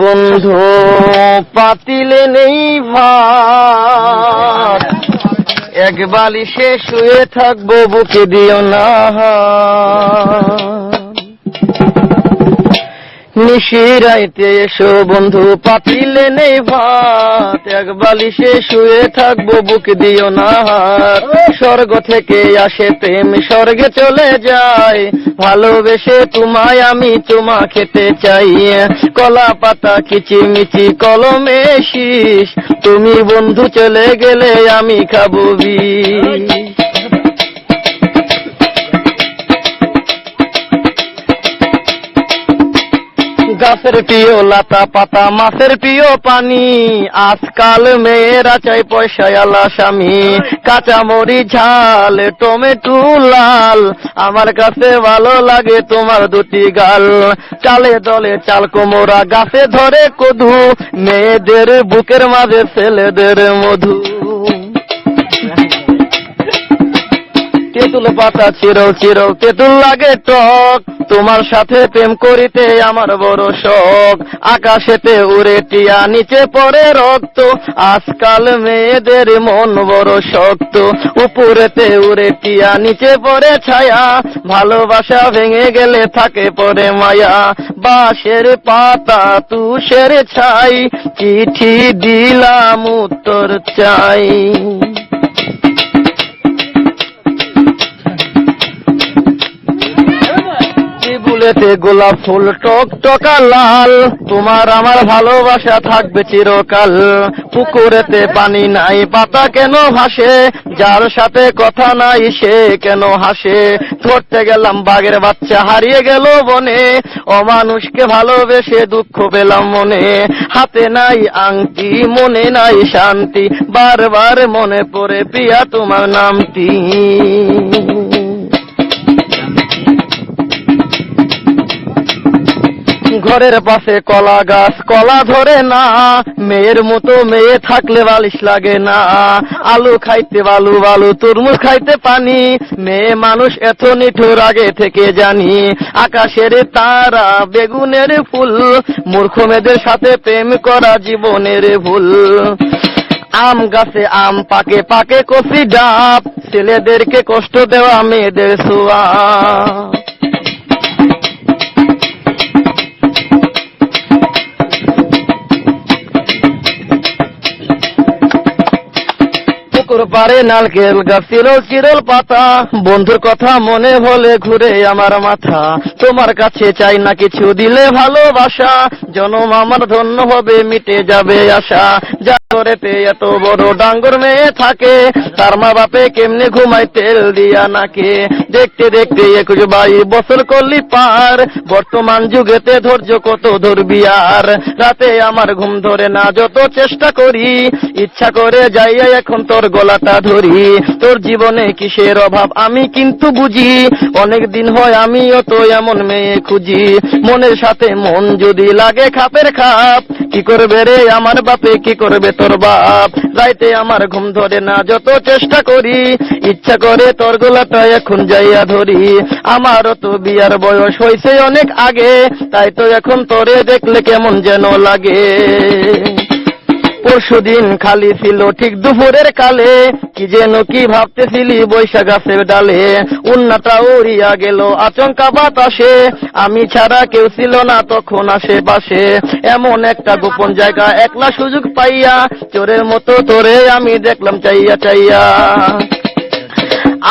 বন্ধু পাতিলে নেই ভাত, এক বালিশে শুয়ে থাকবো, বুকে দিও না। নিশিরাইতে এসো বন্ধু পাতিলে নেই ভাত, এক বালিশে শুয়ে থাকবো, বুকে দিও না। স্বর্গ থেকে আসে প্রেম, স্বর্গে চলে যায়, ভালোবেসে তোমায় আমি চুমা খেতে চাই। কলা পাতা কিচিমিচি কলমে শীষ, তুমি বন্ধু চলে গেলে আমি খাবো বিষ। গাছের প্রিয় লতা পাতা, মাছের প্রিয় পানি, আজকাল মেয়েরা চাই পয়সায় আলা স্বামী। কাঁচামরি ঝাল, টমেটো লাল, আমার কাছে ভালো লাগে তোমার দুটি গাল। চালে দলে চাল কোমরা, গাছে ধরে কদু, মেয়েদের বুকের মাঝে ছেলেদের মধু। তেঁতুল পাতা চিরল চিরল, তেঁতুল লাগে টক, তোমার সাথে প্রেম করিতে আমার বড় শখ। আকাশেতে উড়ে টিয়া, নিচে পড়ে রক্ত, আজকাল মেয়েদের মন বড় শক্ত। উপরেতে উড়ে টিয়া, নিচে পড়ে ছায়া, ভালোবাসা ভেঙে গেলে থাকে পরে মায়া। বাঁশের পাতা তুষের ছাই, চিঠি দিলাম উত্তর চাই। ফুলেতে গোলাপ ফুল টক টকা লাল, তোমার আমার ভালোবাসা থাকবে চিরকাল। পুকুরেতে পানি নাই, পাতা কেন ভাসে, যার সাথে কথা নাই সে কেন হাসে। ধরতে গেলাম বাঘের বাচ্চা, হারিয়ে গেল বনে, অমানুষকে ভালোবেসে দুঃখ পেলাম মনে। হাতে নাই আংটি, মনে নাই শান্তি, বারবার মনে পড়ে প্রিয়া তোমার নামটি। ঘরের পাশে কলা গাছ, কলা ধরে না, মেয়ের মতো মেয়ে থাকলে বালিশ লাগে না। আলু খাইতে বালু বালু, তরমুজ খাইতে পানি, মেয়ে মানুষ এত নিঠুর আগে থেকে জানি। আকাশের তারা, বেগুনের ফুল, মূর্খ মেয়েদের সাথে প্রেম করা জীবনের ভুল। আম গাছে আম পাকে, পাকে কফি ডাব, ছেলেদেরকে কষ্ট দেওয়া মেয়েদের ছোঁয়া। পারে নারকেল গাছ, চিরল চিরল পাতা, বন্ধুর কথা মনে হলে ঘুরে আমার মাথা। তোমার কাছে চাই না কিছু, দিলে ভালোবাসা, জনম আমার ধন্য হবে, মিটে যাবে আশা। জাগরেতে এত বড় ডাঙ্গর মেয়ে থাকে, তার মা বাপে কেমনে ঘুমায় তেল দিয়া নাকে। দেখতে দেখতে 21-22 বছর করলি পার, বর্তমান যুগেতে ধৈর্য কত ধরবি আর। রাতে আমার ঘুম ধরে না, যত চেষ্টা করি, ইচ্ছা করে যাইয়া এখন তোর গলাটা ধরি। তোর জীবনে কিসের অভাব আমি কিন্তু বুঝি, অনেক দিন হয় আমিও তো এমন মেয়ে খুঁজি। মনের সাথে মন যদি লাগে খাপের খাপ, কি করবে রে আমার বাপে, কি করবে তোর বাপ। রাইতে আমার ঘুম ধরে না, যত চেষ্টা করি, ইচ্ছা করে তোর গলাটা এখন যাইয়া ধরি। আমারও তো বিয়ার বয়স হয়েছে অনেক আগে, তাই তো এখন তোরে দেখলে কেমন যেন লাগে। পরশুদিন খালি ছিল ঠিক দুপুরের কালে, কি যেন কি ভাবতেছিলি বৈশাখ গাছের ডালে। উন্নাটা উড়িয়া গেল আচমকা বাতাসে, আমি ছাড়া কেউ ছিল না তখন আশেপাশে। এমন একটা গোপন জায়গা একলা সুযোগ পাইয়া, চোরের মতো তোরে আমি দেখলাম চাইয়া চাইয়া।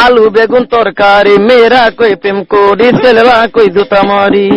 আলু বেগুন তরকারি, মেয়েরা কই প্রেম করি, ছেলেরা কই জুতা মারি।